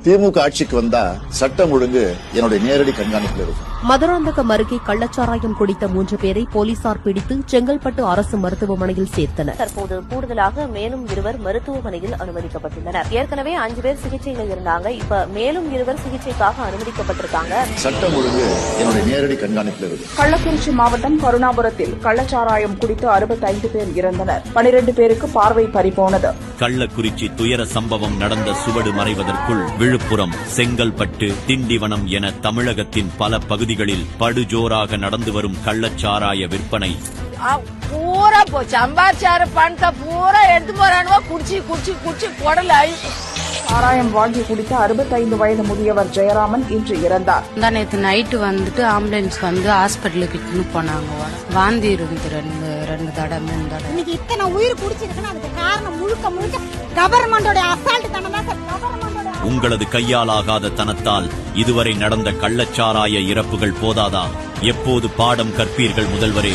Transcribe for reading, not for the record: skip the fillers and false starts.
திமுக ஆட்சிக்கு வந்தா சட்டம் ஒழுங்கு என்னுடைய நேரடி கண்காணிப்பில் இருக்கும். மதுராந்தகம் அருகே கள்ளச்சாராயம் குடித்த 3 பேரை போலீசார் பிடித்து செங்கல்பட்டு அரசு மருத்துவமனையில் சேர்த்தனர். தற்போது கூடுதலாக மேலும் 2 மருத்துவமனையில் அனுமதிக்கப்பட்டுள்ளனர். ஏற்கனவே 5 பேர் சிகிச்சையில் இருந்தாங்க. இப்ப மேலும் 2 சிகிச்சைக்காக அனுமதிக்கப்பட்டிருக்காங்க. சட்டம் ஒழுங்கு என்னுடைய நேரடி கண்காணிப்பில் இருக்கும். கள்ளக்குறிச்சி மாவட்டம் கருணாபுரத்தில் கள்ளச்சாராயம் குடித்து 65 பேர் இறந்தனர். 12 பேருக்கு பார்வை பறிபோனது. கள்ளக்குறிச்சி துயர சம்பவம் நடந்த சுவடு மறைவதற்குள் விழுப்புரம், செங்கல்பட்டு, திண்டிவனம் என தமிழகத்தின் பல பகுதிகளில் படுஜோராக நடந்து வரும் கள்ளச்சாராய விற்பனை பூரா போச்சு. அம்பாச்சார பணத்தை பூரா எடுத்து போறானுவா. குடிச்சு குடிச்சு குடிச்சு குடல் சாராயம் வாங்கி குடித்த 65 வயது முதியவர் ஜெயராமன் இன்று இறந்தார். நேற்று நைட்டு வந்துட்டு ஆம்புலன்ஸ் வந்து ஹாஸ்பிட்டலுக்கு இட்டுன்னு போனாங்க. வாந்தி இருந்து ரெண்டு தடவை இன்னைக்கு இத்தனை உயிர் குடிச்சிருக்குன்னு அதுக்கு காரணம் முழுக்க கவர்மெண்டோட அசால்ட் தானே சார். உங்களது கையாலாகாத தனத்தால் இதுவரை நடந்த கள்ளச்சாராய இறப்புகள் போதாதா? எப்போது பாடம் கற்பீர்கள் முதல்வரே?